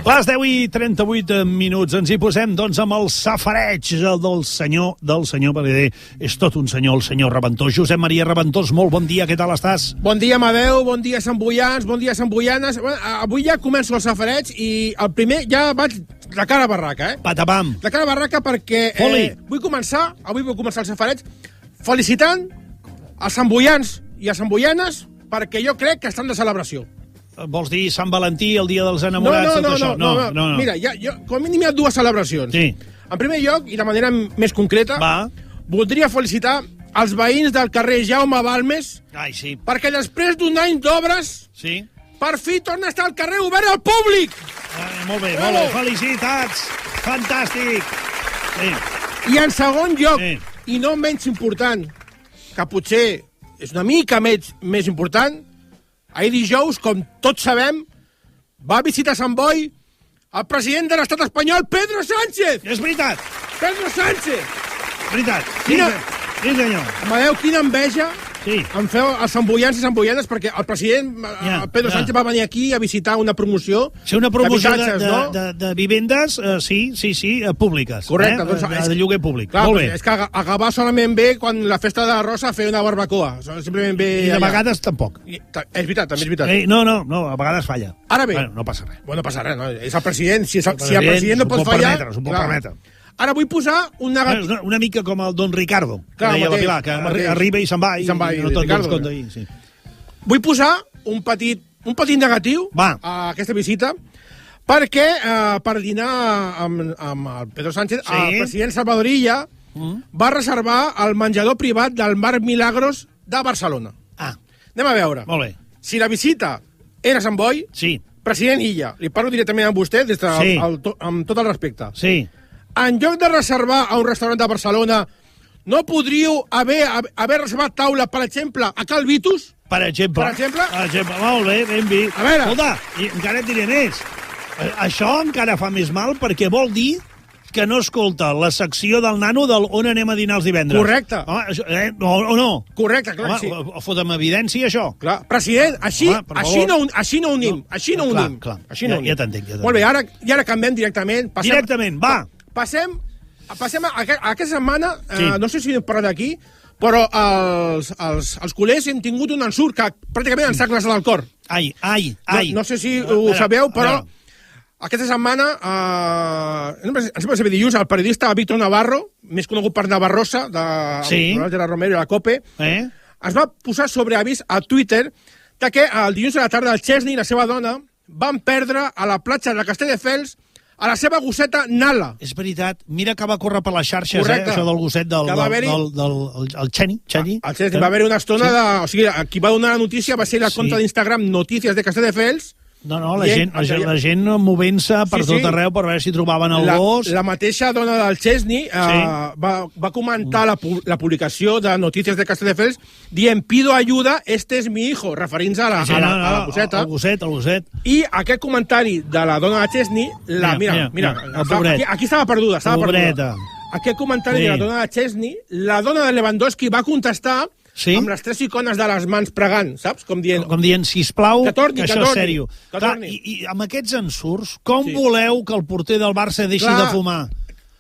Les 10:38 ens hi posem, doncs, amb el safareig del senyor, perquè dir, és tot un senyor, el senyor Reventós. Josep Maria Reventós, molt bon dia, què tal estàs? Bon dia, Amadeu, bon dia, Sant Boians, bon dia, Sant Boianes. Avui ja començo el safareig i el primer ja vaig de cara a barraca, Patapam. De cara a barraca perquè vull començar el safareig felicitant els Sant Boians i els Sant Boianes perquè jo crec que estan de celebració. Vols dir Sant Valentí, el dia dels enamorats? No. Mira, com a mínim hi ha dues celebracions. Sí. En primer lloc, i de manera més concreta, voldria felicitar els veïns del carrer Jaume Balmes perquè després d'un any d'obres, per fi torna a estar el carrer obert al públic. Molt bé, felicitats, fantàstic. I en segon lloc, i no menys important, que potser és una mica més important, ahir dijous, com tots sabem, va visitar Sant Boi el president de l'estat espanyol, Pedro Sánchez! És veritat! Pedro Sánchez! Veritat! Sí, senyor. Amadeu, quina enveja em feu els santboians i santboianes, perquè el president Pedro Sánchez va venir aquí a visitar una promoció de vivendes, públiques. Correcte. De lloguer públic. Clar, molt bé. És que a Gavà solament ve quan la festa de la Rosa feia una barbacoa. Simplement ve... I de vegades tampoc. És veritat, també és veritat. No, a vegades falla. Ara bé... No passa res. No passa res, no. És el president. Si el president no pot fallar... S'ho pot permetre. Ara vull posar un negatiu... Una mica com el Don Ricardo, que deia la Pilar, que arriba i se'n va. I no tot compte. Vull posar un petit negatiu a aquesta visita, perquè per dinar amb el Pedro Sánchez, el president Salvador Illa va reservar el menjador privat del Mar Milagros de Barcelona. Anem a veure. Molt bé. Si la visita era a Sant Boi, president Illa, li parlo directament amb vostè amb tot el respecte. En lloc de reservar a un restaurant de Barcelona, no podríeu haver reservat taula, per exemple, a Cal Vitus? Per exemple. Molt bé, ben vist. A veure. Escolta, encara et diré més. Això encara fa més mal perquè vol dir que no escolta la secció del nano del On anem a dinar els divendres. Correcte. O no? Correcte, clar que sí. Fotem evidència, això. Clar. President, així no unim. Ja t'entenc. Molt bé, ara canviem directament. Directament, va. Passem a aquesta setmana, no sé si hem parlat d'aquí, però els culers hem tingut un ensurt que pràcticament ens ha glaçat el cor. No sé si ho sabeu, però aquesta setmana, ens va ser dilluns, el periodista Víctor Navarro, més conegut per Navarrosa, de Gerard Romero i la COPE, es va posar sobre avís a Twitter que el dilluns a la tarda el Chesney i la seva dona van perdre a la platja de Castelldefels a la seva gosseta Nala. És veritat. Mira que va córrer per les xarxes, això del gosset del Cheni. El Chesney va haver una estona de... O sigui, qui va donar la notícia va ser la compte d'Instagram Notícies de Castelldefels. La gent movent-se per tot arreu per veure si trobaven el gos. La mateixa dona del Chesney va comentar la publicació de Notícies de Castelldefels dient pido ayuda, este es mi hijo, referint-se a la gosseta. El gosset. I aquest comentari de la dona del Chesney, mira, aquí estava perduda. Aquest comentari de la dona del Chesney, la dona de Lewandowski va contestar amb les tres icones de les mans pregant, saps? Com dient, sisplau, que això és sèrio. I amb aquests ensurts, com voleu que el porter del Barça deixi de fumar?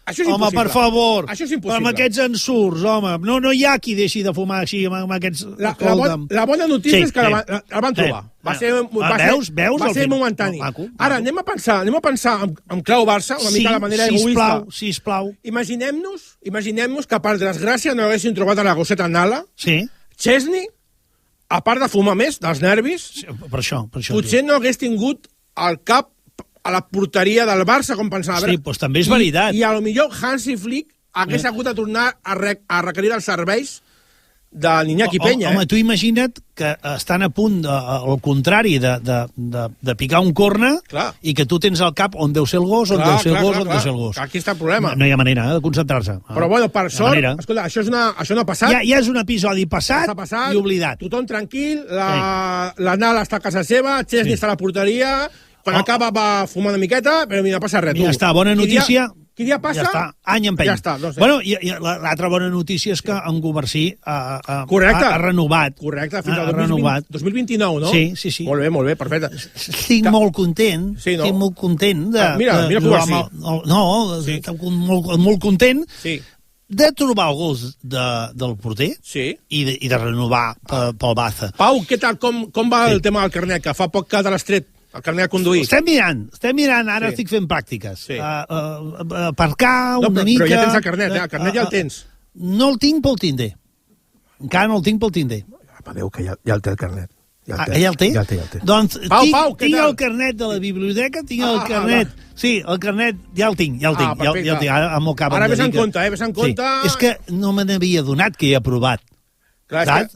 Això és impossible. Home, per favor, això és impossible. amb aquests ensurts, home, no hi ha qui deixi de fumar així amb aquests... La bona notícia és que la van trobar. Va ser momentani. Ara, anem a pensar en clau Barça, una mica de manera egoista. Sisplau. Imaginem-nos que, per desgràcia, no haguessin trobat a la gosseta Nala. Chesney, a part de fumar més, dels nervis, potser no hagués tingut el cap a la porteria del Barça, com pensava. Sí, doncs també és veritat. I a lo millor Hansi Flick hagués hagut de tornar a requerir els serveis de l'Iñaki Peña. Home, tu imagina't que estan a punt, al contrari, de picar un corna i que tu tens al cap on deu ser el gos, on deu ser el gos. Aquí està el problema. No hi ha manera de concentrar-se. Però, bueno, per sort, escolta, això no ha passat. Ja és un episodi passat i oblidat. Tothom tranquil, la Nala està a casa seva, Chesney està a la porteria... Quan acaba va fumar una miqueta, però no passa res. Ja està, bona notícia. Quin dia passa... Ja està, any empeny. Ja està, no sé. Bueno, i l'altra bona notícia és que en Comercí ha renovat. Correcte, fins al 2029, no? Sí. Molt bé, perfecte. Estic molt content, estic molt content de... Mira Comercí. Estic molt content de trobar el gos del porter i de renovar pel Baza. Pau, què tal? Com va el tema del carnet? Que fa poc que te l'has tret. El carnet de conduir. Estem mirant, ara estic fent pràctiques. Aparcar una mica... Però ja tens el carnet ja el tens. No el tinc pel Tinder. Encara no el tinc pel Tinder. Adéu, que ja el té el carnet. Ja el té? Ja el té. Doncs tinc el carnet de la biblioteca, tinc el carnet... Sí, el carnet ja el tinc. Ara m'ho acaben de dir. Ara ves en compte. És que no me n'havia donat que he aprovat. Clar,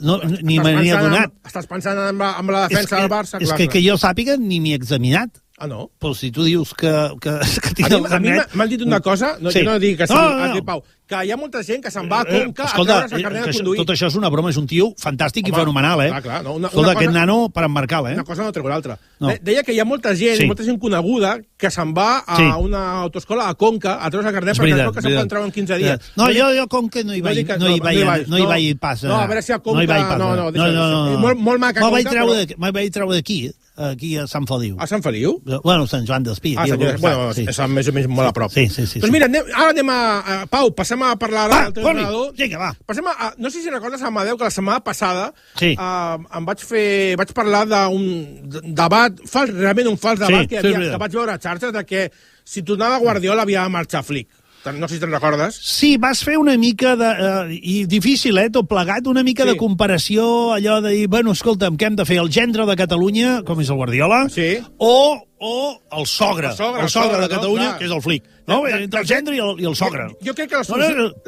ni me n'hi ha donat. Estàs pensant en la defensa del Barça? És que jo sàpiga ni m'hi he examinat. Ah, no? Però si tu dius que tinc el carnet... A mi m'han dit una cosa, no dic que sigui Pau, que hi ha molta gent que se'n va a Conca a treure's el carnet de conduir. Tot això és una broma, és un tio fantàstic i fenomenal, Clar, escolta, aquest nano per emmarcar-lo, Una cosa no treu l'altra. Deia que hi ha molta gent coneguda que se'n va a una autoescola a Conca a treure's el carnet perquè es veu que se'n pot treure en 15 dies. No, jo Conca no hi vaig pas. No, a veure si a Conca... No, molt maca Conca. Me'n vaig treure d'aquí, aquí a Sant Feliu. A Sant Feliu? Bueno, Sant Joan d'Espí. Bueno, és més o menys molt a prop. Sí. Doncs mira, ara anem a... Pau, passem a parlar del teu entrenador. Vinga, va. Passem a... No sé si recordes, Amadeu, que la setmana passada vaig parlar d'un debat, realment un fals debat que vaig veure a xarxes de que si tornava Guardiola havia de marxar Flick. No sé si te'n recordes. Sí, vas fer una mica de... I difícil, tot plegat, una mica de comparació, allò de dir, bueno, escolta'm, què hem de fer? El gendre de Catalunya, com és el Guardiola, o el sogre de Catalunya, que és el Flick. No? Entre el gendre i el sogre. Jo crec que la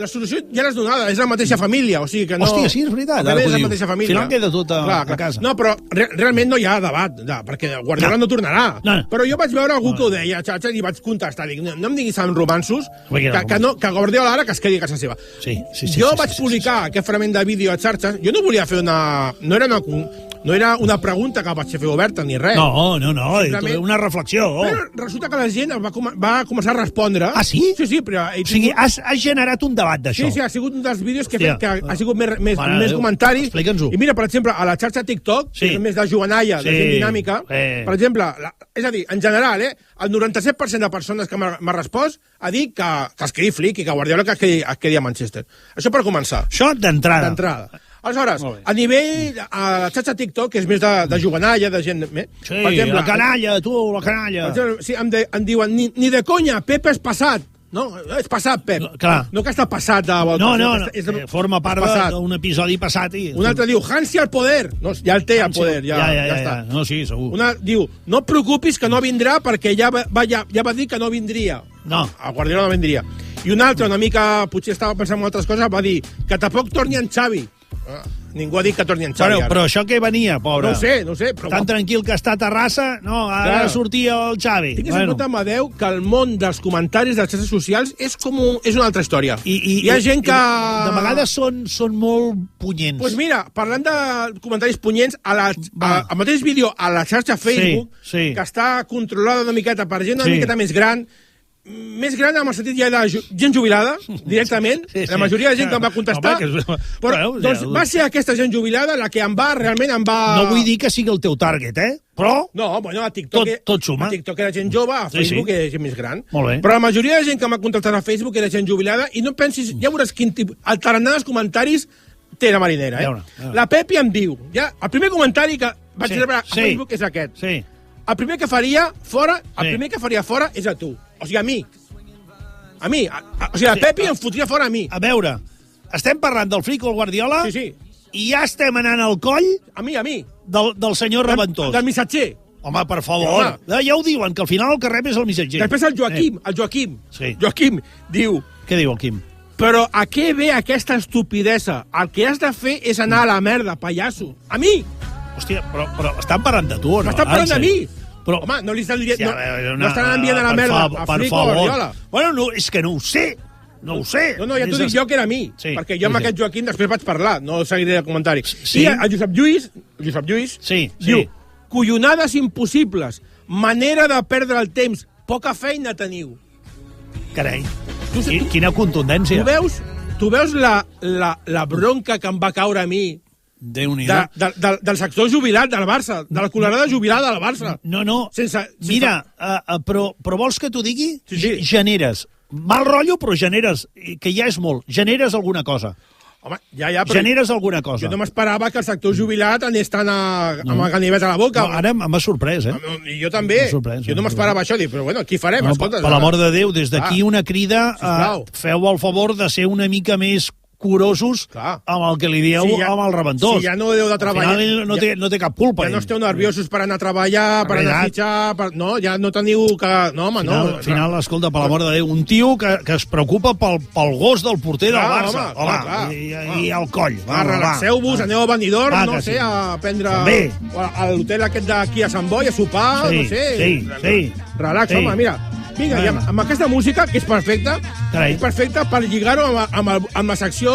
solució ja l'has donada, és la mateixa família, o sigui que no... Hòstia, sí, és veritat. És la mateixa família. Al final queda tot a casa. No, però realment no hi ha debat, perquè Guardiola no tornarà. Però jo vaig veure algú que ho deia a xarxes i vaig contestar, dic, no em diguis en romansos, que Guardiola ara que es quedi a casa seva. Jo vaig publicar aquest fragment de vídeo a xarxes, jo no volia fer una... No era una pregunta que vaig fer oberta ni res. No, una reflexió. Però resulta que la gent va començar a respondre. Ah, sí? Sí, però... O sigui, has generat un debat d'això. Sí, ha sigut un dels vídeos que he fet que ha sigut més comentaris. Explica'ns-ho. I mira, per exemple, a la xarxa TikTok, que és més de jovenalla, de gent dinàmica, per exemple, és a dir, en general, el 97% de persones que m'ha respost ha dit que es quedi Flick i que Guardiola que es quedi a Manchester. Això per començar. Això d'entrada. Aleshores, a nivell, a la xarxa TikTok, que és més de jovenalla, de gent... Sí, per exemple, la canalla, la canalla. Sí, em diuen, ni de conya, Pep és passat. No, és passat, Pep. No que està passat de volta. No, forma part d'un episodi passat. Un altre diu, Hansi al poder. No, ja el té al poder, ja està. No, sí, segur. Una diu, no et preocupis que no vindrà perquè ja va dir que no vindria. No. A Guardiola no vindria. I un altre, una mica, potser estava pensant en altres coses, va dir que tampoc torni en Xavi. Ningú ha dit que torni en Xavi. Però això què venia, pobre? No sé. Però tan tranquil que està a Terrassa, no, ara sortia el Xavi. Tingues en compte, Amadeu, que el món dels comentaris de les xarxes socials és una altra història. Hi ha gent que... De vegades són molt punyents. Doncs mira, parlant de comentaris punyents, al mateix vídeo a la xarxa Facebook, que està controlada una miqueta per gent una miqueta més gran amb el sentit ja de gent jubilada, directament. La majoria de gent que em va contestar. Però va ser aquesta gent jubilada la que realment em va... No vull dir que sigui el teu target, però... No, bueno, a TikTok... Tot suma. A TikTok era gent jove, a Facebook era gent més gran. Molt bé. Però la majoria de gent que m'ha contactat a Facebook era gent jubilada i no pensis... Ja veuràs quin tipus... El tarannà dels comentaris té la marinera, La Pepi em diu... El primer comentari que vaig rebre a Facebook és aquest. Sí. El primer que faria fora és a tu. O sigui, a mi. O sigui, el Pepi em fotria fora a mi. A veure, estem parlant del Flick o el Guardiola? Sí. I ja estem anant al coll... A mi. Del senyor Reventós. Del missatger. Home, per favor. Ja ho diuen, que al final el que rep és el missatger. Després el Joaquim. Joaquim diu... Què diu el Quim? Però a què ve aquesta estupidesa? El que has de fer és anar a la merda, pallasso. A mi! Hòstia, però estan parlant de tu o no? M'estan parlant de mi! Però, home, no estan enviant a la merda a Flick o Guardiola. Bueno, és que no ho sé. No, ja t'ho dic jo que era a mi. Perquè jo amb aquest Joaquim després vaig parlar, no seguiré el comentari. I el Josep Lluís diu, collonades impossibles, manera de perdre el temps, poca feina teniu. Carai. Quina contundència. Tu veus la bronca que em va caure a mi del sector jubilat del Barça, de la colorada jubilada del Barça. No. Mira, però vols que t'ho digui? Sí. Generes. Mal rotllo, però generes, que ja és molt. Generes alguna cosa. Home, ja, però generes alguna cosa. Jo no m'esperava que el sector jubilat anés tan amb el ganivet a la boca. No, ara m'ha sorprès, eh? I jo també. Jo no m'esperava això, però bueno, aquí farem, escolta. Per l'amor de Déu, des d'aquí una crida, feu el favor de ser una mica més curosos amb el que li dieu amb el Reventós. Si ja no deu de treballar... Al final no té cap culpa. Ja no esteu nerviosos per anar a treballar, per anar a fitxar... No, ja no teniu que... No, home, no. Al final, escolta, per l'amor de Déu, un tio que es preocupa pel gos del porter del Barça. Home, i al coll. Relaxeu-vos, aneu a Benidorm, no sé, a prendre... A l'hotel aquest d'aquí a Sant Boi, a sopar, no sé... Sí. Relax, home, mira... Vinga, i amb aquesta música, que és perfecta, és perfecta per lligar-ho amb la secció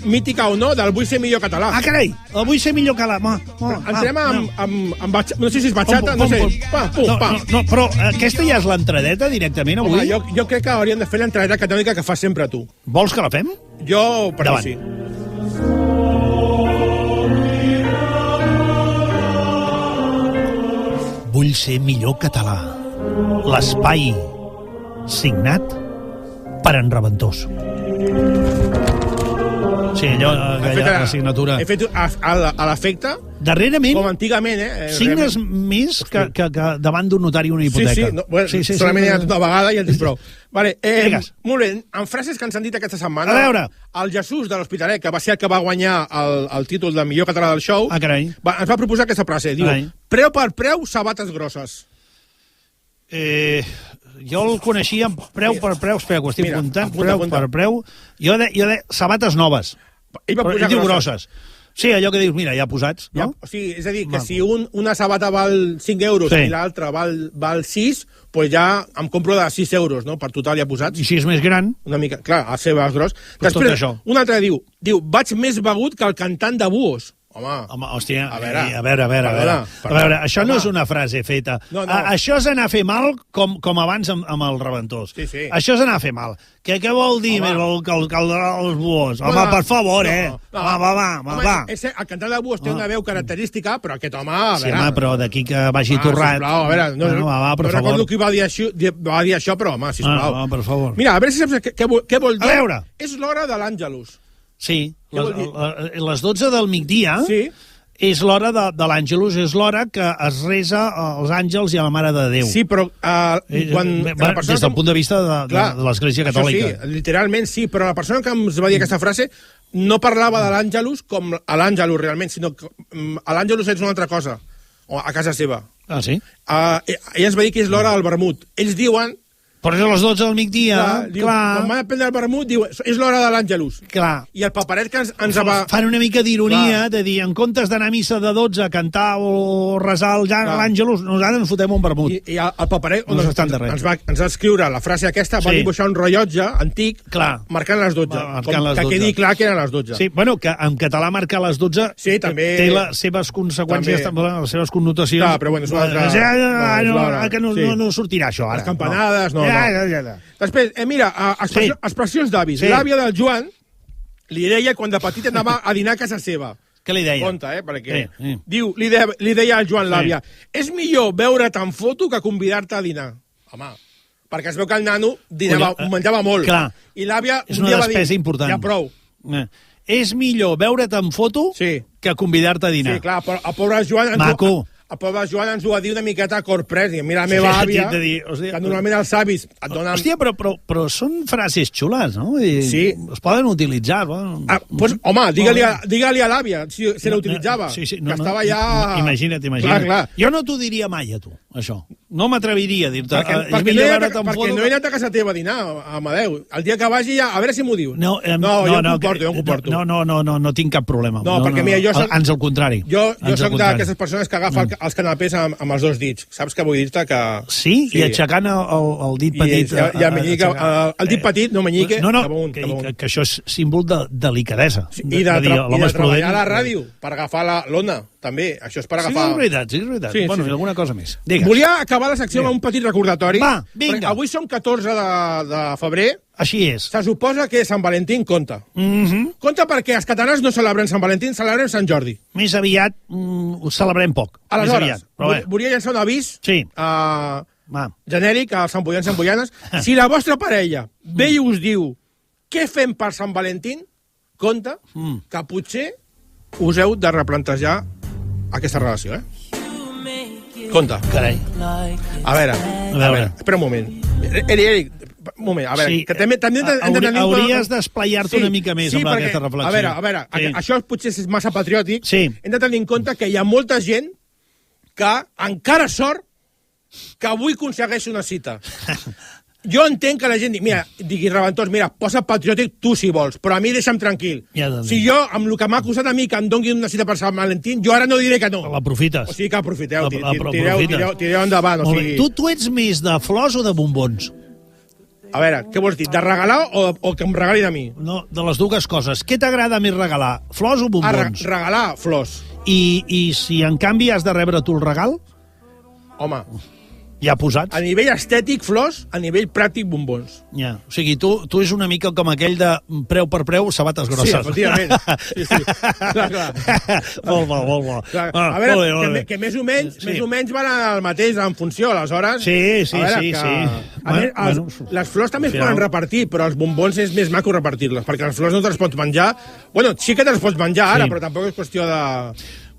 mítica o no del Vull ser millor català. Ah, carai, el Vull ser millor català. Entrem amb... No sé si és batxata, no sé. No, però aquesta ja és l'entradeta directament avui? Home, jo crec que hauríem de fer l'entradeta catòlica que fas sempre tu. Vols que la fem? Jo, per mi sí. Vull ser millor català. L'espai signat per en Reventós. Sí, allò, la signatura. He fet a l'efecte... Darrerament... Com antigament, signes més que davant d'un notari una hipoteca. Sí, solament hi ha tota vegada i ja et dic prou. Vale, molt bé, en frases que ens han dit aquesta setmana... A veure... El Jesús de l'Hospitalet, que va ser el que va guanyar el títol de millor català del show, ens va proposar aquesta frase. Diu, preu per preu, sabates grosses. Jo el coneixia preu per preu, espera, que ho estic apuntant, preu per preu, jo de sabates noves, però diu grosses. Sí, allò que dius, mira, ja posats, no? Sí, és a dir, que si una sabata val 5 euros i l'altra val 6, doncs ja em compro de 6 euros, no?, per total ja posats. I si és més gran? Una mica, clar, a ser gros. Després, un altre diu, vaig més begut que el cantant de Buos. Home, hòstia, a veure, això no és una frase feta. Això és anar a fer mal com abans amb el Reventós. Això és anar a fer mal. Què vol dir que els Buos? Home, per favor, Va. El cantant de Buos té una veu característica, però aquest home... Sí, home, però d'aquí que vagi torrat... Sisplau, a veure, no recordo qui va dir això, però, home, sisplau. Per favor. Mira, a veure si saps què vol dir. És l'hora de l'Àngelus. Sí, les 12 del migdia és l'hora de l'Àngelus, és l'hora que es resa als àngels i a la Mare de Déu. Sí, però... des del punt de vista de l'Església Catòlica. Sí, literalment sí, però la persona que ens va dir aquesta frase no parlava de l'Àngelus com a l'Àngelus realment, sinó que l'Àngelus és una altra cosa, a casa seva. Ah, sí? Ella ens va dir que és l'hora del vermut. Ells diuen... Però és a les 12 del migdia, clar. Quan van a prendre el vermut, diu, és l'hora de l'Àngelus. Clar. I el paperet que ens va... Fan una mica d'ironia, de dir, en comptes d'anar a missa de 12 a cantar o resar l'Àngelus, nosaltres ens fotem un vermut. I el paperet ens va escriure la frase aquesta, va dibuixar un rellotge antic, marcant les 12. Que quedi clar que eren les 12. Sí, bueno, que en català marcar les 12 té les seves conseqüències, les seves connotacions. Clar, però bueno, és una altra... Que no sortirà això, ara. Les campanades, no. Després, mira, expressions d'avis. L'àvia del Joan li deia quan de petit anava a dinar a casa seva. Què li deia? Compte, perquè... Diu, li deia al Joan l'àvia, és millor veure't en foto que convidar-te a dinar. Home, perquè es veu que el nano menjava molt. I l'àvia un dia va dir, ja prou. És millor veure't en foto que convidar-te a dinar. Sí, clar, però el pobre Joan... Maco. El pobre Joan ens ho va dir una miqueta a corprès. Mira, la meva àvia, que normalment els avis et donen... Hòstia, però són frases xules, no? Sí. Es poden utilitzar. Home, digue-li a l'àvia si la utilitzava. Que estava ja... Imagina't. Jo no t'ho diria mai, a tu, això. No m'atreviria a dir-te... Perquè no he anat a casa teva a dinar, Amadeu. El dia que vagi ja... A veure si m'ho diu. No, jo em comporto. No tinc cap problema. No, perquè mira, jo soc... Ans al contrari. Jo soc d'aquestes persones que agafa els canapés amb els dos dits. Saps què vull dir-te? Sí? I aixecant el dit petit. El dit petit, no menyique. Que això és símbol de delicadesa. I de treballar a la ràdio per agafar l'ona. també. Això és per agafar... Sí, és veritat. Bueno, i alguna cosa més. Digues. Volia acabar la secció amb un petit recordatori. Va, vinga. Avui som 14 de febrer. Així és. Se suposa que Sant Valentín compta. Compta perquè els catalans no celebrem Sant Valentín, celebrem Sant Jordi. Més aviat ho celebrem poc. Aleshores, volia llançar un avís genèric a samboians i samboianes. Si la vostra parella ve i us diu què fem per Sant Valentín, compte que potser us heu de replantejar aquesta relació, Compte. Carai. A veure, espera un moment. Eric, un moment, a veure, que també hem de tenir... Hauries d'esplaiar-te una mica més amb aquesta reflexió. A veure, això potser és massa patriòtic. Hem de tenir en compte que hi ha molta gent que encara sort que avui aconsegueix una cita. Jo entenc que la gent digui Reventós, mira, posa patriòtic tu si vols, però a mi deixa'm tranquil. Si jo, amb el que m'ha acusat a mi que em donguin una cita per Sant Valentín, jo ara no diré que no. L'aprofites. O sigui que aprofiteu, tireu endavant. Tu ets més de flors o de bombons? A veure, què vols dir? De regalar o que em regalin a mi? No, de les dues coses. Què t'agrada més regalar? Flors o bombons? Regalar flors. I si en canvi has de rebre tu el regal? Home... Ja posats? A nivell estètic, flors, a nivell pràctic, bombons. Ja, o sigui, tu és una mica com aquell de preu per preu, sabates grosses. Sí, efectivament. Sí. Clar. Molt bo. A veure, que més o menys van al mateix en funció, aleshores... Sí. A més, les flors també es poden repartir, però els bombons és més maco repartir-les, perquè les flors no te les pots menjar. Bueno, sí que te les pots menjar ara, però tampoc és qüestió de...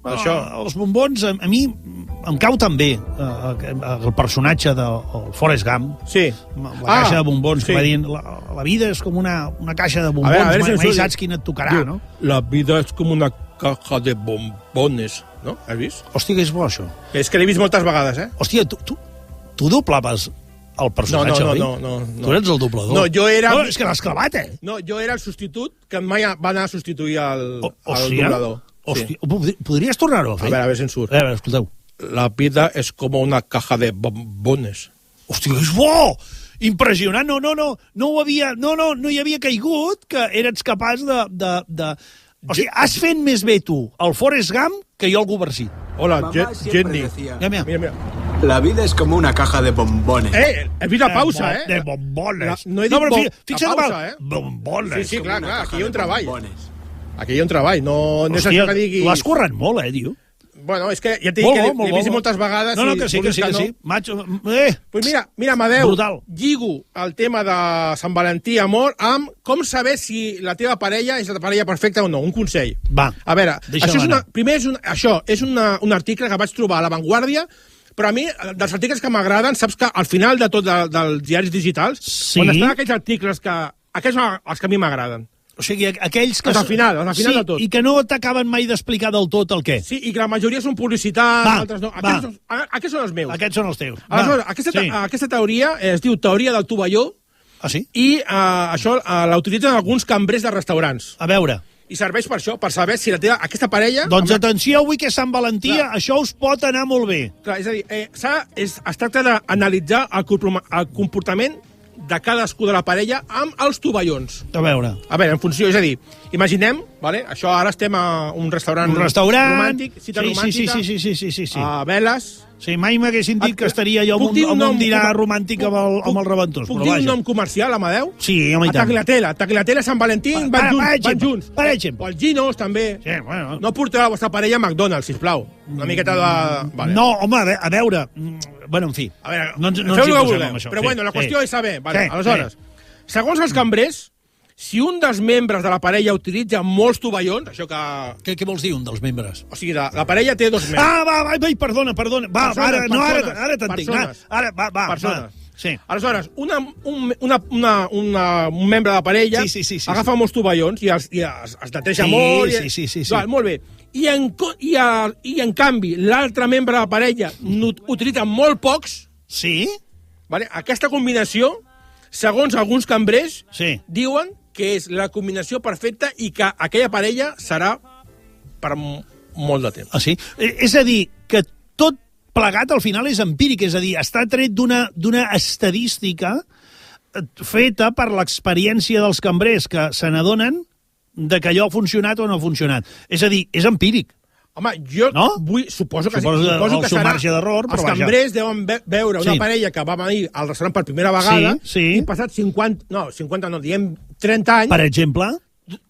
Els bombons, a mi em cau també el personatge del Forrest Gump. Sí. La caixa de bombons, que va dient la vida és com una caixa de bombons, mai saps quina et tocarà, no? La vida és com una caja de bombones, no? Has vist? Hòstia, que és bo, això. És que l'he vist moltes vegades, Hòstia, tu doblaves el personatge, oi? No. Tu eres el doblador. No, jo era... No, és que l'has clavat, No, jo era el substitut que mai va anar a substituir el doblador. Hòstia, podries tornar-ho a fer? A veure si en surt. A veure, escolteu. La vida és com una caja de bombones. Hòstia, és bo! Impressionant, no hi havia caigut que eres capaç de... O sigui, has fet més bé tu el Forrest Gump que jo el Goversit. Hola, Jenny. Mira. La vida es como una caja de bombones. He vist la pausa, De bombones. No he dit fixa't pausa, bombones. Sí, clar, aquí hi ha un treball. Aquí hi ha un treball, no és això que digui... L'has currat molt, diu. Bueno, és que ja t'he dit que l'he vist moltes vegades... No, que sí. Macho, pues mira, Amadeu, brutal. Lligo el tema de Sant Valentí, amor, amb com saber si la teva parella és la parella perfecta o no, un consell. Va, a veure, això és un article que vaig trobar a La Vanguardia, però a mi, dels articles que m'agraden, saps que al final de tot dels diaris digitals, on estan aquells articles que... Aquests són els que a mi m'agraden. O sigui, aquells que... Al final de tot. I que no t'acaben mai d'explicar del tot el què. Sí, i que la majoria són publicitat, altres no. Aquests són els meus. Aquests són els teus. Aleshores, aquesta teoria es diu teoria del tovalló. Ah, sí? I això l'utilitzen alguns cambrers de restaurants. A veure. I serveix per això, per saber si aquesta parella... Doncs atenció, avui que és Sant Valentí, això us pot anar molt bé. Clar, és a dir, es tracta d'analitzar el comportament de cadascú de la parella amb els tovallons. A veure, en funció, és a dir, imaginem, això ara estem a un restaurant romàntic, cita romàntica, sí. A veles... Sí, mai m'haguessin dit que estaria jo amb un dinar romàntic amb el Reventós. Puc dir un nom comercial, Amadeu? Sí, home, i tant. Tagliatella, Sant Valentín, van junts. Per exemple. O els Ginos, també. Sí, bueno. No porteu la vostra parella a McDonald's, sisplau. Una miqueta de... Vale. No, home, a veure... Bueno, en fi. A veure, no ens feu el que posem amb això. Però bueno, la qüestió és saber. Aleshores, segons els cambrers, si un dels membres de la parella utilitza molts tovallons, això que... Què vols dir, un dels membres? O sigui, la parella té dos membres. Perdona. Va, ara t'entenc. Va. Persones. Sí. Aleshores, un membre de la parella agafa molts tovallons i els neteja molt. Sí. Molt bé. I en canvi, l'altre membre de la parella utilitza molt pocs. Sí? Aquesta combinació, segons alguns cambrers, diuen que és la combinació perfecta i que aquella parella serà per molt de temps. Ah, sí? És a dir, que tot plegat al final és empíric, és a dir, està tret d'una estadística feta per l'experiència dels cambrers que se n'adonen de que allò ha funcionat o no ha funcionat. És a dir, és empíric. Home, jo suposo que el seu marge d'error, però els cambrers deuen veure una parella que va venir al restaurant per primera vegada i passat 30 anys... Per exemple...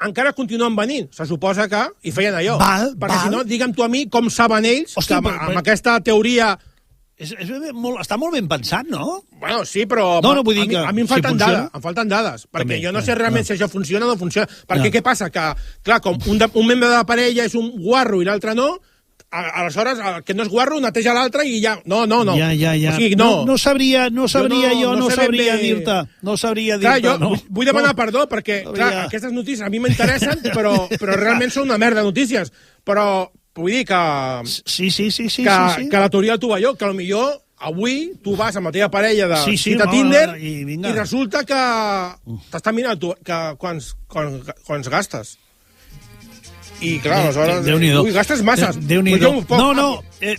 encara continuen venint. Se suposa que hi feien allò. Perquè si no, digue'm tu a mi com saben ells que amb aquesta teoria... Està molt ben pensat, no? Bueno, sí, però a mi em falten dades. Em falten dades. Perquè jo no sé realment si això funciona o no funciona. Perquè què passa? Que, clar, com un membre de la parella és un guarro i l'altre no, aleshores, el que no és guarro neteja l'altre i ja... No. Ja. O sigui, no. No sabria dir-te. No sabria dir-te. Clar, jo vull demanar perdó perquè, clar, aquestes notícies a mi m'interessen, però realment són una merda de notícies. Però vull dir que... Sí. Que la teoria del tovalló, que potser avui tu vas amb la teva parella de cita Tinder i resulta que t'està mirant quants gastes. I, clar, aleshores... gastes masses. No,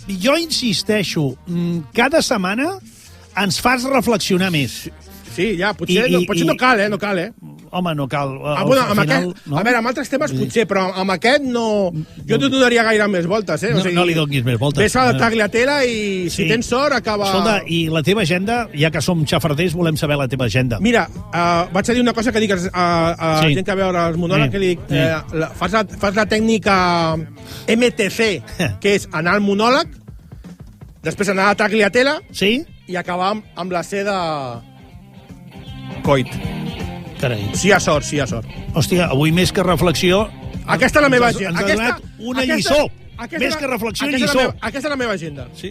jo insisteixo, cada setmana ens fas reflexionar més. Sí, ja, potser no cal, no cal. Home, no cal. A veure, amb altres temes potser, però amb aquest no... Jo no donaria gaire més voltes, No li donis més voltes. Ves a la Tagliatella i si tens sort acaba... Escolta, i la teva agenda, ja que som xafarders, volem saber la teva agenda. Mira, vaig a dir una cosa que dic a la gent que veure els monòlegs, que dic, fas la tècnica MTC, que és anar al monòleg, després anar a la Tagliatella i acabar amb la C de coit. Carai. Sí, a sort. Hòstia, avui més que reflexió... Aquesta és la meva agenda. Ens ha donat una lliçó. Més que reflexió, lliçó. Aquesta és la meva agenda. Sí?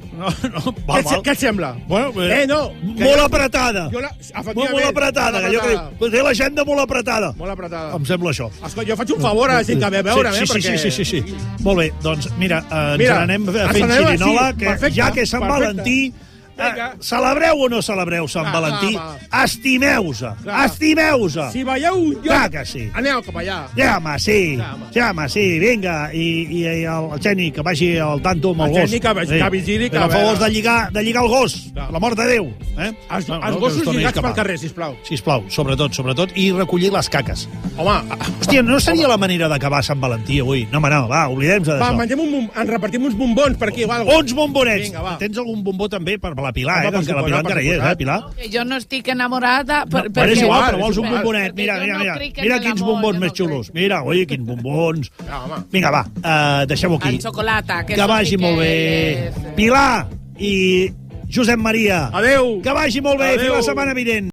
Val. Què et sembla? Bueno, molt apretada. Molt apretada. Que jo crec. Té l'agenda molt apretada. Molt apretada. Em sembla això. Escolta, jo faig un favor a la gent que ve a veure'm, perquè... Sí. Molt bé, doncs, mira, ens n'anem fent xirinola, que ja que és Sant Valentí... Celebreu o no celebreu Sant Valentí? Estimeu-se! Si veieu un lloc... Clar que sí. Aneu cap allà. Ja, home, sí, vinga. I el Xeni, que vagi al tanto amb el gos. El Xeni, que vigili... Que no favors de lligar el gos. Per l'amor de Déu. Els gossos lligats pel carrer, sisplau. Sisplau, sobretot. I recollir les caques. Home... Hòstia, no seria la manera d'acabar Sant Valentí avui? No, va, oblidem-se d'això. Va, ens repartim uns bombons per aquí. Uns bombonets. Tens algun bombó també per la Pilar, que la Pilar encara hi és, Pilar? Jo no estic enamorada... Però és igual, però vols un bombonet. Mira quins bombons més xulos. Mira, oi, quins bombons. Vinga, va, deixem-ho aquí. En xocolata. Que vagi molt bé. Pilar i Josep Maria. Adéu. Que vagi molt bé. Fins la setmana vinent.